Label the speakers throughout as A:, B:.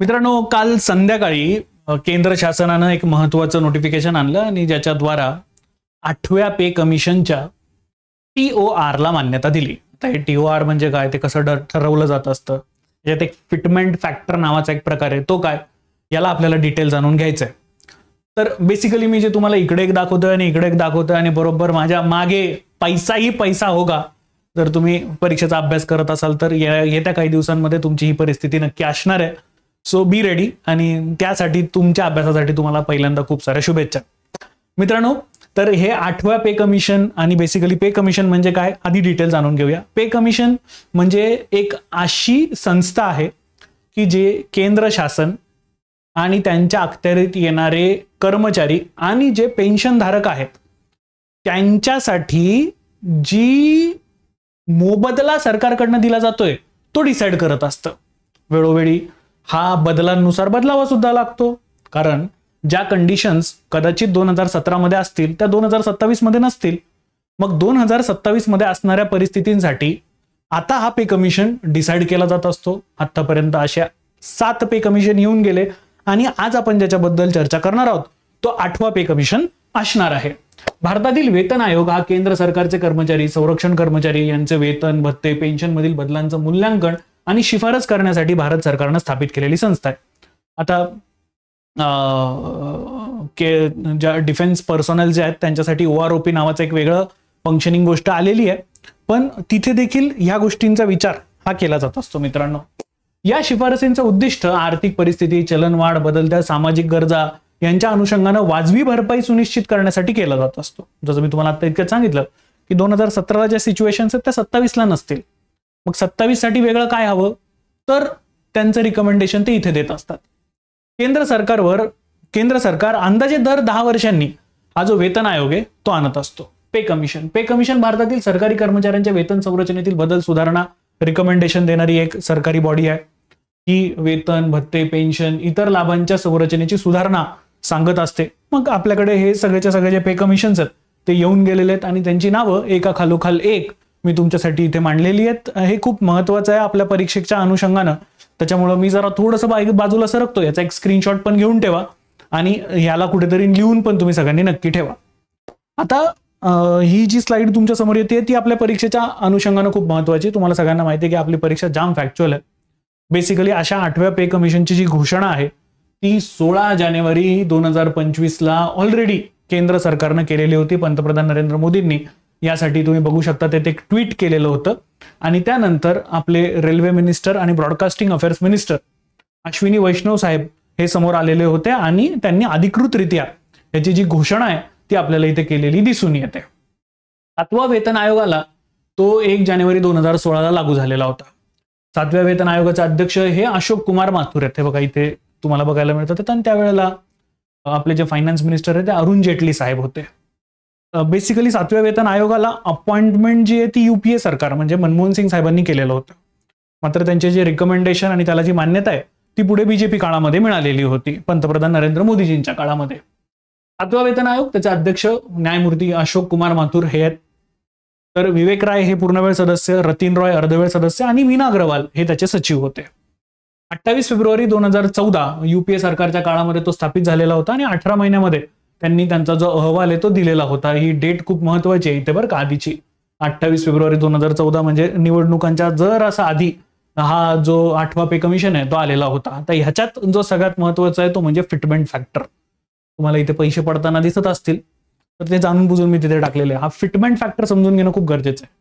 A: मित्रांनो, काल संध्याकाळी केंद्र शासनानं एक महत्त्वाचं नोटिफिकेशन आणलं आणि ज्याच्याद्वारा 8व्या पे कमिशनच्या TOR ला मान्यता दिली. आता हे TOR म्हणजे काय, ते कसं ठरवलं जात असतं, यात एक फिटमेंट फॅक्टर नावाचा एक प्रकार आहे, तो काय, याला आपल्याला डिटेल जाणून घ्यायचं आहे. तर बेसिकली मी जे तुम्हाला इकडे एक दाखवतोय आणि इकडे एक दाखवतोय आणि बरोबर माझ्या मागे पैसा ही पैसा होगा, जर तुम्ही परीक्षेचा अभ्यास करत असाल तर येत्या काही दिवसांमध्ये तुमची ही परिस्थिती नक्की असणार आहे. So be ready. आणि त्यासाठी तुमच्या अभ्यासासाठी तुम्हाला पहिल्यांदा खूप साऱ्या शुभेच्छा. मित्रांनो, तर हे 8व्या पे कमिशन आणि बेसिकली पे कमिशन म्हणजे काय, आधी डिटेल जाणून घेऊया. पे कमिशन म्हणजे एक अशी संस्था आहे की जे केंद्र शासन आणि त्यांच्या अखत्यारीत येणारे कर्मचारी आणि जे पेन्शनधारक आहेत त्यांच्यासाठी जी मोबदला सरकारकडनं दिला जातोय तो डिसाईड करत असतं. वेळोवेळी हा बदलांनुसार बदलावा सुद्धा लागतो, कारण ज्या कंडिशन्स कदाचित 2017 मध्ये असतील त्या 2027 मध्ये नसतील. मग 2027 मध्ये असणाऱ्या परिस्थितींसाठी आता हा पे कमिशन डिसाईड केला जात असतो. आतापर्यंत अशा 7 पे कमिशन येऊन गेले आणि आज आपण ज्याच्याबद्दल चर्चा करणार आहोत तो 8वा पे कमिशन असणार आहे. भारतातील वेतन आयोग हा केंद्र सरकारचे कर्मचारी, संरक्षण कर्मचारी यांचे वेतन, भत्ते, पेन्शन मधील बदलांचं मूल्यांकन आणि शिफारस करण्यासाठी भारत सरकारनं स्थापित केलेली संस्था आहे. आता ज्या डिफेन्स पर्सनल जे आहेत त्यांच्यासाठी OROP नावाचं एक वेगळं फंक्शनिंग गोष्ट आलेली आहे, पण तिथे देखील ह्या गोष्टींचा विचार हा केला जात असतो. मित्रांनो, या शिफारसींचं उद्दिष्ट आर्थिक परिस्थिती, चलनवाढ, बदलत्या सामाजिक गरजा यांच्या अनुषंगानं वाजवी भरपाई सुनिश्चित करण्यासाठी केला जात असतो. जसं मी तुम्हाला आता इतकं सांगितलं की 2017 ज्या सिच्युएशन्स आहेत त्या 27 ला नसतील. मग 27 साठी वेगळं काय हवं, तर त्यांचं रिकमेंडेशन ते इथे देत असतात. केंद्र सरकार अंदाजे दर 10 वर्षांनी हा जो वेतन आयोग आहे तो आणत असतो. पे कमिशन भारतातील सरकारी कर्मचाऱ्यांच्या वेतन संरचनेतील बदल, सुधारणा, रिकमेंडेशन देणारी एक सरकारी बॉडी आहे. ही वेतन, भत्ते, पेन्शन, इतर लाभांच्या संरचनेची सुधारणा सांगत असते. मग आपल्याकडे हे सगळेच्या सगळे जे पे कमिशन्स आहेत ते येऊन गेलेले आहेत आणि त्यांची नावं एका खालोखाल एक मी तुमच्यासाठी इथे मांडलेली आहेत. हे खूप महत्वाचं आहे आपल्या परीक्षेच्या अनुषंगानं, त्याच्यामुळे मी जरा थोडंसं बाजूला सरकतो, याचा एक स्क्रीनशॉट पण घेऊन ठेवा आणि याला कुठेतरी लिहून पण तुम्ही सगळ्यांनी नक्की ठेवा. आता ही जी स्लाइड तुमच्या समोर येते ती आपल्या परीक्षेच्या अनुषंगानं खूप महत्वाची. तुम्हाला सगळ्यांना माहिती आहे की आपली परीक्षा जाम फॅक्च्युअल आहे. बेसिकली अशा 8व्या पे कमिशनची जी घोषणा आहे ती 16 जानेवारी 2025 ला ऑलरेडी केंद्र सरकारनं केलेली होती. पंतप्रधान नरेंद्र मोदींनी यासाठी तुम्ही बघू शकता ते एक ट्विट केलेलं होतं आणि त्यानंतर आपले रेल्वे मिनिस्टर आणि ब्रॉडकास्टिंग अफेअर्स मिनिस्टर अश्विनी वैष्णव साहेब हे समोर आलेले होते आणि त्यांनी अधिकृतरित्या याची जी घोषणा आहे ती आपल्याला इथे केलेली दिसून येते. 7वा वेतन आयोगाला तो 1 जानेवारी 2016 ला लागू झालेला होता. 7व्या वेतन आयोगाचे अध्यक्ष हे अशोक कुमार माथुर आहेत, हे बघा इथे तुम्हाला बघायला मिळतात. आणि त्यावेळेला आपले जे फायनान्स मिनिस्टर आहेत ते अरुण जेटली साहेब होते. बेसिकली 7व्या वेतन आयोगाला अपॉइंटमेंट जी आहे ती UPA सरकार म्हणजे मनमोहन सिंग साहेबांनी केलेलं होतं. मात्र त्यांचे जे रिकमेंडेशन आणि त्याला जी मान्यता आहे ती पुढे BJP काळामध्ये मिळालेली होती, पंतप्रधान नरेंद्र मोदीजींच्या काळामध्ये. 7वा वेतन आयोग त्याचे अध्यक्ष न्यायमूर्ती अशोक कुमार माथुर हे आहेत. तर विवेक राय हे पूर्णवेळ सदस्य, रतीन रॉय अर्धवेळ सदस्य आणि मीना अग्रवाल हे त्याचे सचिव होते. 28 फेब्रुवारी 2014 UPA सरकारच्या काळामध्ये तो स्थापित झालेला होता आणि 18 महिन्यामध्ये त्यांनी त्यांचा जो अहवाल आहे तो दिलेला होता. ही डेट खूप महत्वाची आहे इथे बरं का आधीची. 28 फेब्रुवारी 2014 म्हणजे निवडणुकांच्या जर असा आधी हा जो 8वा पे कमिशन आहे तो आलेला होता. आता ह्याच्यात जो सगळ्यात महत्वाचा आहे तो म्हणजे फिटमेंट फॅक्टर. तुम्हाला इथे पैसे पडताना दिसत असतील तर ते जाणून बुजून मी तिथे टाकलेले. हा फिटमेंट फॅक्टर समजून घेणं खूप गरजेचं आहे.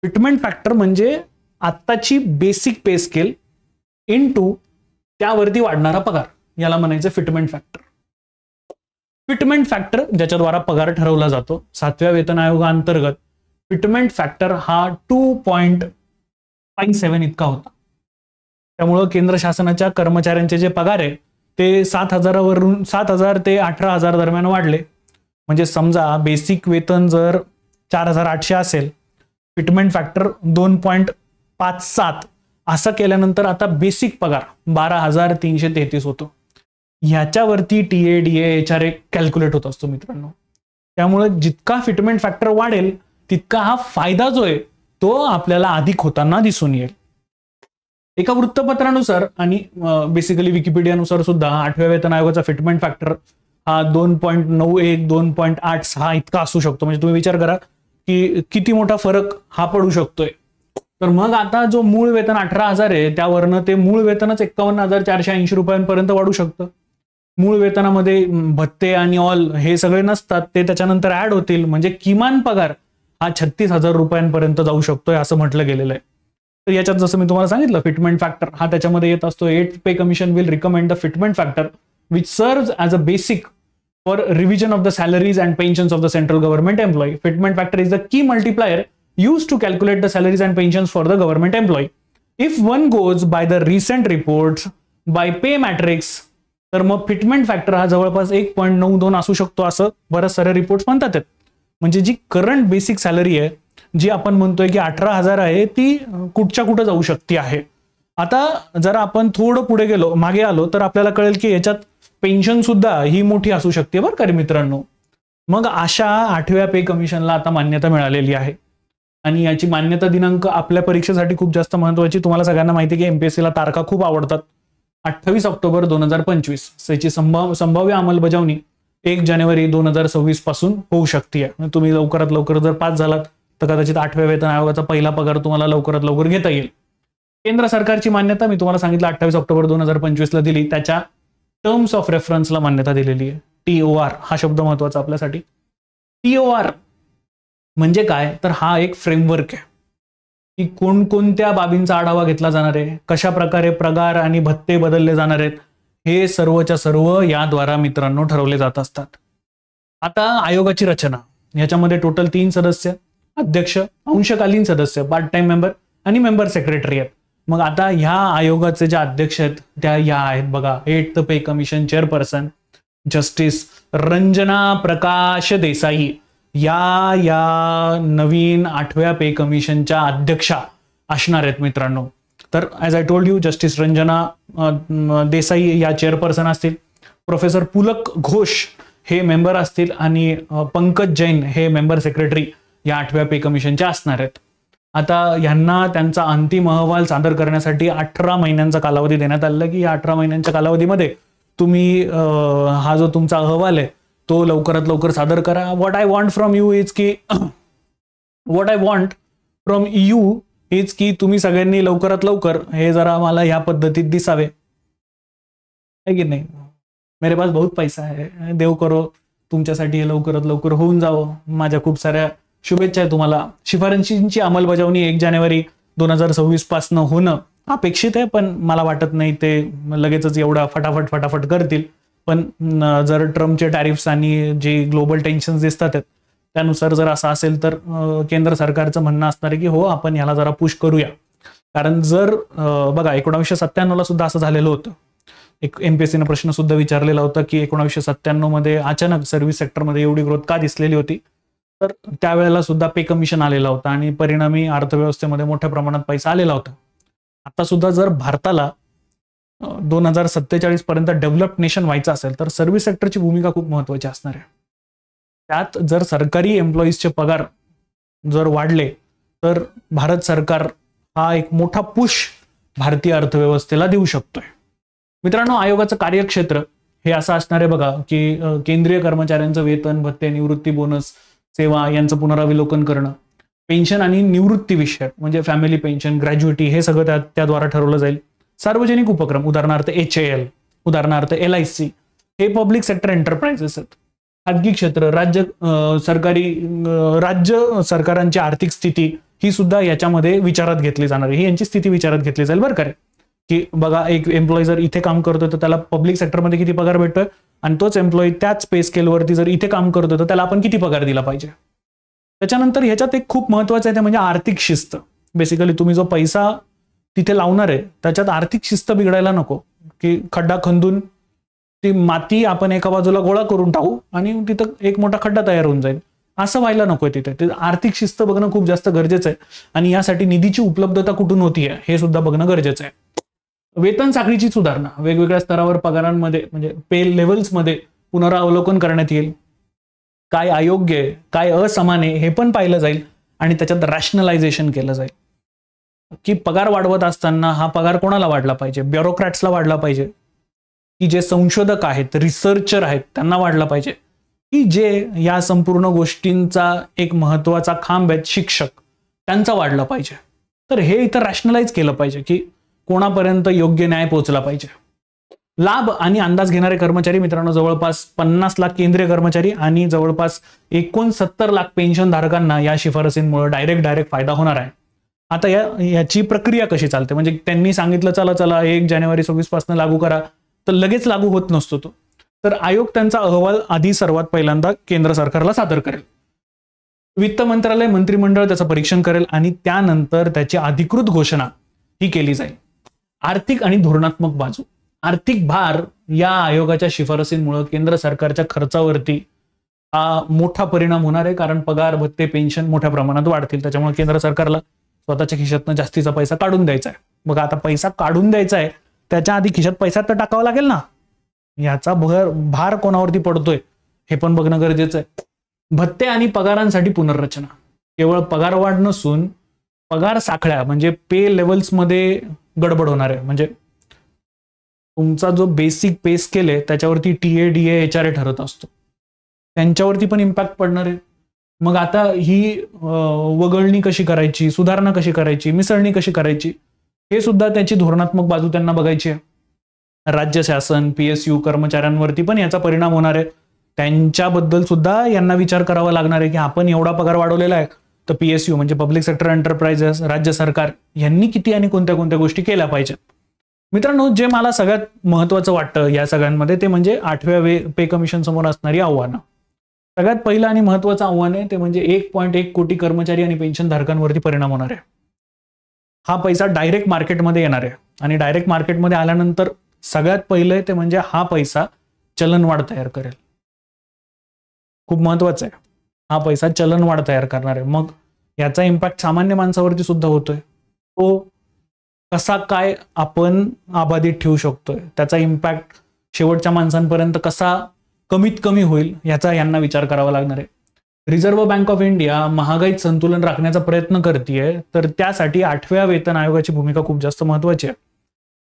A: फिटमेंट फॅक्टर म्हणजे आत्ताची बेसिक पे स्केल इनटू त्यावरती वाढणारा पगार, याला म्हणायचं फिटमेंट फॅक्टर. फिटमेंट फॅक्टर ज्याच्याद्वारा पगार ठरवला जातो. 7व्या वेतन आयोगाअंतर्गत फिटमेंट फॅक्टर हा 2.57 इतका होता. त्यामुळं केंद्र शासनाच्या कर्मचाऱ्यांचे जे पगार आहे ते 7,000 ते 18,000 दरम्यान वाढले. म्हणजे समजा बेसिक वेतन जर 4,800 असेल, फिटमेंट फॅक्टर 2.57 असं केल्यानंतर आता बेसिक पगार 12,333 होतो. ह्याच्यावरती TA, DA, HRA कॅल्क्युलेट होत असतो मित्रांनो. त्यामुळे जितका फिटमेंट फॅक्टर वाढेल तितका हा फायदा जो आहे तो आपल्याला अधिक होताना दिसून येईल. एका वृत्तपत्रानुसार आणि बेसिकली विकिपीडियानुसार सुद्धा 8व्या वेतन आयोगाचा फिटमेंट फॅक्टर हा 2.91 2.86 इतका असू शकतो. म्हणजे तुम्ही विचार करा की किती मोठा फरक हा पडू शकतोय. तर मग आता जो मूळ वेतन 18,000 आहे त्यावरनं ते मूळ वेतनच 51,480 रुपयांपर्यंत वाढू शकतं. मूळ वेतनामध्ये भत्ते आणि ऑल हे सगळे नसतात, ते त्याच्यानंतर ऍड होतील. म्हणजे किमान पगार हा 36,000 रुपयांपर्यंत जाऊ शकतोय असं म्हटलं गेलेलं आहे. तर याच्यात जसं मी तुम्हाला सांगितलं फिटमेंट फॅक्टर हा त्याच्यामध्ये येत असतो. 8th pay commission will recommend the fitment factor which serves as a basic for revision of the salaries and pensions of the central government employee. Fitment factor is the key multiplier used to calculate the salaries and pensions for the government employee. If one goes by the recent reports by pay matrix, तर मग fitment factor हा जवळपास 1.92 असू शकतो असं बरेच सारे reports म्हणतात. म्हणजे जी करंट बेसिक सॅलरी आहे जी आपण म्हणतोय की 18,000 आहे ती कुठच्या कुठं जाऊ शकते आहे. आता जर आपण थोडं पुढे गेलो मागे आलो तर आपल्याला कळेल की याच्यात पेन्शन सुद्धा ही मोठी असू शकते बरं का मित्रांनो. मग अशा 8व्या पे कमिशनला आता मान्यता मिळालेली आहे आणि याची मान्यता दिनांक आपल्या परीक्षेसाठी खूप जास्त महत्वाची. तुम्हाला सगळ्यांना माहिती आहे की एमपीएससीला तारखा खूप आवडतात. 28 ऑक्टोबर 2025 याची संभाव्य अंमलबजावणी 1 जानेवारी 2026 पासून होऊ शकते. तुम्ही लवकरात लवकर जर पास झालात तर कदाचित 8व्या वेतन आयोगाचा पहिला पगार तुम्हाला लवकरात लवकर घेता येईल. केंद्र सरकारची मान्यता मी तुम्हाला सांगितलं 28 ऑक्टोबर 2025 ला दिली. त्याच्या टर्म्स ऑफ रेफरन्सला मान्यता दिलेली आहे. TOR हा शब्द महत्वाचा आपल्यासाठी. TOR म्हणजे काय तर हा एक फ्रेमवर्क आहे की कोणकोणत्या बाबींचा आढावा घेतला जाणार आहे, कशा प्रकारे पगार आणि भत्ते बदलले जाणार आहेत, हे सर्वच्या सर्व याद्वारा मित्रांनो ठरवले जात असतात. आता आयोगाची रचना याच्यामध्ये टोटल 3 सदस्य, अध्यक्ष, अंशकालीन सदस्य, पार्ट टाइम मेंबर आणि मेंबर सेक्रेटरी आहेत. मग आता ह्या आयोगाचे जे अध्यक्ष आहेत त्या या आहेत बघा. 8th pay commission chairperson justice Ranjana Prakash Desai या नवीन 8व्या पे कमिशनच्या अध्यक्षा असणार आहेत मित्रांनो. तर as I told you justice Ranjana Desai या चेअरपर्सन असतील, प्रोफेसर पुलक घोष हे मेंबर असतील आणि पंकज जैन हे मेंबर सेक्रेटरी या 8व्या पे कमिशनच्या असणार आहेत. आता यांना त्यांचा अंतिम अहवाल सादर करण्यासाठी 18 महिन्यांचा कालावधी देण्यात आलेला की या 18 महिन्यांच्या कालावधीमध्ये तुम्ही हा जो तुमचा अहवाल आहे तो लवकरात लवकर सादर करा. What I want from you is की तुम्ही सगळ्यांनी लवकरात लवकर हे जरा मला ह्या पद्धतीत दिसावे है की नाही. मेरे पास बहुत पैसा है, देव करो तुमच्यासाठी हे लवकरात लवकर होऊन जावं. माझ्या खूप साऱ्या शुभेच्छा आहे तुम्हाला. शिफारशींची अंमलबजावणी 1 जानेवारी 2026 पासून होणं अपेक्षित आहे, पण मला वाटत नाही ते लगेचच एवढा फटाफट करतील. पण जर ट्रम्पचे टॅरिफ्स आणि जे ग्लोबल टेन्शन्स दिसतात त्यानुसार जर असं असेल तर केंद्र सरकारचं म्हणणं असणार आहे की हो आपण याला जरा पुश करूया. कारण जर बघा 1997 ला सुद्धा असं झालेलं होतं. एक एमपीएससीनं प्रश्न सुद्धा विचारलेला होता की 1997 मध्ये अचानक सर्व्हिस सेक्टरमध्ये एवढी ग्रोथ का दिसलेली होती. तर त्यावेळेला सुद्धा पे कमिशन आलेला होता आणि परिणामी अर्थव्यवस्थेमध्ये मोठ्या प्रमाणात पैसा आलेला होता. आता सुद्धा जर भारताला 2047 पर्यंत डेव्हलप्ड नेशन व्हायचं असेल तर सर्व्हिस सेक्टरची भूमिका खूप महत्वाची असणार आहे. त्यात जर सरकारी एम्प्लॉईजचे पगार जर वाढले तर भारत सरकार हा एक मोठा पुश भारतीय अर्थव्यवस्थेला देऊ शकतोय. मित्रांनो, आयोगाचं कार्यक्षेत्र हे असं असणार आहे बघा की केंद्रीय कर्मचाऱ्यांचं वेतन, भत्ते, निवृत्ती बोनस, सेवा यांचं पुनरावलोकन करणं, पेन्शन आणि निवृत्ती विषयक म्हणजे फॅमिली पेन्शन, ग्रॅज्युइटी हे सगळं त्याद्वारा ठरवलं जाईल. सार्वजनिक उपक्रम उदाहरणार्थ HAL, उदाहरणार्थ LIC हे पब्लिक सेक्टर एंटरप्राइजेस आहेत. खाजगी क्षेत्र, राज्य सरकारांची आर्थिक स्थिती ही सुद्धा याच्यामध्ये विचारात घेतली जाणार आहे. ही यांची स्थिती विचारात घेतली जाईल बरं का, की बघा एक एम्प्लॉई जर इथे काम करतोय तर त्याला पब्लिक सेक्टरमध्ये किती पगार भेटतोय आणि तोच एम्प्लॉई त्याच पे स्केलवरती जर इथे काम करतोय तर त्याला आपण किती पगार दिला पाहिजे. त्याच्यानंतर ह्याच्यात एक खूप महत्वाचं आहे ते म्हणजे आर्थिक शिस्त. बेसिकली तुम्ही जो पैसा तिथे लावणार आहे त्याच्यात आर्थिक शिस्त बिघडायला नको, की खड्डा खंदून ती माती आपण एका बाजूला गोळा करून टाकू आणि तिथं एक मोठा खड्डा तयार होऊन जाईल, असं व्हायला नकोय. तिथे ते आर्थिक शिस्त बघणं खूप जास्त गरजेचं आहे आणि यासाठी निधीची उपलब्धता कुठून होतीये हे सुद्धा बघणं गरजेचं आहे. वेतन साखळीची सुधारणा, वेगवेगळ्या स्तरावर पगारांमध्ये म्हणजे पे लेव्हल्समध्ये पुनरावलोकन करण्यात येईल. काय अयोग्य आहे, काय असमान आहे हे पण पाहिलं जाईल आणि त्याच्यात रॅशनलायझेशन केलं जाईल. की पगार वाढवत असताना हा पगार कोणाला वाढला पाहिजे? ब्युरोक्रॅट्सला वाढला पाहिजे, की जे संशोधक आहेत, रिसर्चर आहेत त्यांना वाढला पाहिजे, की जे या संपूर्ण गोष्टींचा एक महत्वाचा खांब आहेत शिक्षक त्यांचा वाढला पाहिजे? तर हे इथं रॅशनलाइज केलं पाहिजे की कोणापर्यंत योग्य न्याय पोहोचला पाहिजे. लाभ आणि अंदाज घेणारे कर्मचारी मित्रांनो जवळपास 50 लाख केंद्रीय कर्मचारी आणि जवळपास 69 लाख पेन्शन धारकांना या शिफारसींमुळे डायरेक्ट फायदा होणार आहे. आता याची प्रक्रिया कशी चालते? म्हणजे त्यांनी सांगितलं चला 1 जानेवारी 26 पासून लागू करा, तर लगेच लागू होत नसतो तो. तर आयोग त्यांचा अहवाल आधी सर्वात पहिल्यांदा केंद्र सरकारला सादर करेल. वित्त मंत्रालय मंत्रिमंडळ त्याचं परीक्षण करेल आणि त्यानंतर त्याची अधिकृत घोषणा ही केली जाईल. आर्थिक आणि धोरणात्मक बाजू. आर्थिक भार या आयोगाच्या शिफारसींमुळे केंद्र सरकारच्या खर्चावरती हा मोठा परिणाम होणार आहे, कारण पगार भत्ते पेन्शन मोठ्या प्रमाणात वाढतील. त्याच्यामुळे केंद्र सरकारला स्वतःच्या खिशातनं जास्तीचा पैसा काढून द्यायचा आहे. मग आता पैसा काढून द्यायचा आहे, त्याच्या आधी खिशात पैसा तर टाकावा लागेल ना. याचा भार कोणावरती पडतोय हे पण बघणं गरजेचं आहे. भत्ते आणि पगारांसाठी पुनर्रचना. केवळ पगार वाढ नसून पगार साखळ्या म्हणजे पे लेवल्समध्ये गडबड होणार आहे. म्हणजे तुमचा जो बेसिक पे स्केल आहे त्याच्यावरती टीए डीए एचआरए ठरत असतो, त्यांच्यावरती पण इम्पॅक्ट पडणार आहे. मग आता ही वगळणी कशी करायची, सुधारणा कशी करायची, मिसळणी कशी करायची, हे सुद्धा त्याची धोरणात्मक बाजू त्यांना बघायची आहे. राज्य शासन PSU कर्मचाऱ्यांवरती पण याचा परिणाम होणार आहे. त्यांच्याबद्दल सुद्धा यांना विचार करावा लागणार आहे की आपण एवढा पगार वाढवलेला आहे, तर PSU म्हणजे पब्लिक सेक्टर एंटरप्राइजेस, राज्य सरकार यांनी किती आणि कोणत्या कोणत्या गोष्टी केल्या पाहिजेत. मित्रांनो, जे मला सगळ्यात महत्वाचं वाटतं या सगळ्यांमध्ये ते म्हणजे 8व्या पे कमिशन समोर असणारी आव्हानं. सगळ्यात पहिलं आणि महत्वाचं आव्हान आहे ते म्हणजे 1.1 कोटी कर्मचारी आणि पेन्शन धारकांवरती परिणाम होणार आहे. हा पैसा डायरेक्ट मार्केटमध्ये येणार आहे आणि डायरेक्ट मार्केटमध्ये आल्यानंतर सगळ्यात पहिलं ते म्हणजे हा पैसा चलनवाढ तयार करेल. खूप महत्वाचं आहे, हा पैसा चलनवाढ तयार करणार आहे. मग याचा इम्पॅक्ट सामान्य माणसावरती सुद्धा होतोय. तो कसा काय आपण अबाधित ठेवू शकतोय, त्याचा इम्पॅक्ट शेवटच्या माणसांपर्यंत कसा कमीत कमी होईल याचा यांना विचार करावा लागणार आहे. रिझर्व्ह बँक ऑफ इंडिया महागाईत संतुलन राखण्याचा प्रयत्न करतेय, तर त्यासाठी 8व्या वेतन आयोगाची भूमिका खूप जास्त महत्वाची आहे.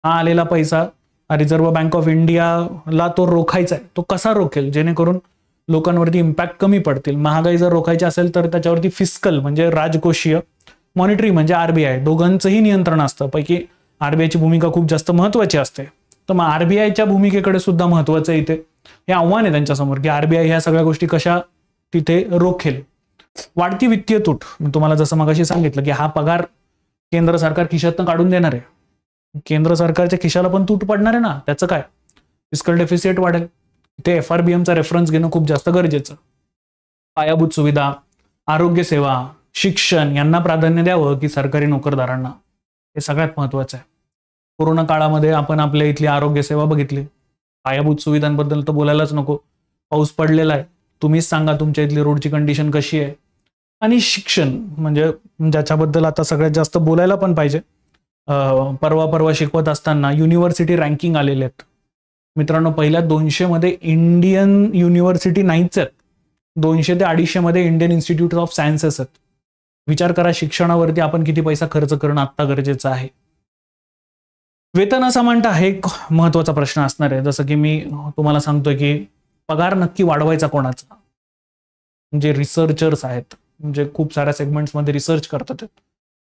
A: हा आलेला पैसा रिझर्व्ह बँक ऑफ इंडियाला तो रोखायचा आहे. तो कसा रोखेल जेणेकरून लोकांवरती इम्पॅक्ट कमी पडतील. महागाई जर रोखायची असेल तर त्याच्यावरती फिस्कल म्हणजे राजकोषीय, मॉनिटरी म्हणजे RBI दोघांचंही नियंत्रण असतं. पैकी RBIची भूमिका खूप जास्त महत्वाची असते. तर मग RBIच्या भूमिकेकडे सुद्धा महत्वाचं आहे. इथे हे आव्हान आहे त्यांच्यासमोर की RBI ह्या सगळ्या गोष्टी कशा तिथे रोखेल. वाढती वित्तीय तूट. तुम्हाला जसं मगाशी सांगितलं की हा पगार केंद्र सरकार खिशातनं काढून देणार आहे. केंद्र सरकारच्या खिशाला पण तूट पडणार आहे ना, त्याचं काय? फिस्कल डेफिसिट वाढेल. ते FRBMचा रेफरन्स घेणं खूप जास्त गरजेचं. पायाभूत सुविधा, आरोग्य सेवा, शिक्षण यांना प्राधान्य द्यावं की सरकारी नोकरदारांना, हे सगळ्यात महत्वाचं आहे. कोरोना काळामध्ये आपण आपल्या इथली आरोग्य सेवा बघितली. पायाभूत सुविधांबद्दल तर बोलायलाच नको. पाऊस पडलेला आहे, तुम्हीच सांगा तुमच्या इथली रोडची कंडिशन कशी आहे. आणि शिक्षण म्हणजे ज्याच्याबद्दल आता सगळ्यात जास्त बोलायला पण पाहिजे. परवा शिकवत असताना युनिव्हर्सिटी रँकिंग आलेले आहेत मित्रांनो. पहिल्या 200 मध्ये इंडियन युनिव्हर्सिटी नाहीच आहेत. 200 ते 250 मध्ये इंडियन इन्स्टिट्यूट ऑफ सायन्सेस आहेत. विचार करा शिक्षणावरती आपण किती पैसा खर्च करणं आता गरजेचं आहे. वेतन असमानता हा एक महत्वाचा प्रश्न असणार आहे. जसं की मी तुम्हाला सांगतोय की पगार नक्की वाढवायचा कोणाचा, म्हणजे रिसर्चर्स आहेत, म्हणजे खूप साऱ्या सेगमेंट्समध्ये रिसर्च करतात.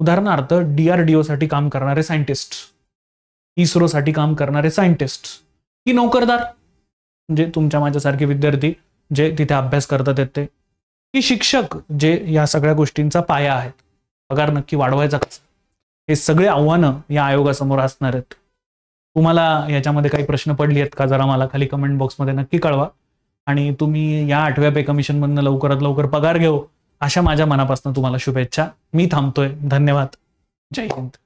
A: उदाहरणार्थ DRDO साठी काम करणारे सायंटिस्ट, इस्रो साठी काम करणारे सायंटिस्ट, की नोकरदार म्हणजे तुमच्या माझ्यासारखे विद्यार्थी जे तिथे अभ्यास करतात ते, की शिक्षक जे या सगळ्या गोष्टींचा पाया आहेत. पगार नक्की वाढवायचा कसा, हे सगळे आव्हानं या आयोगासमोर असणार आहेत. तुम्हाला याच्यामध्ये काही प्रश्न पडले आहेत का, जरा मला खाली कमेंट बॉक्समध्ये नक्की कळवा. आणि तुम्ही या 8व्या पे कमिशन मधनं लवकरात लवकर पगार घेऊ अशा माझ्या मनापासून तुम्हाला शुभेच्छा. मी थांबतोय. धन्यवाद. जय हिंद.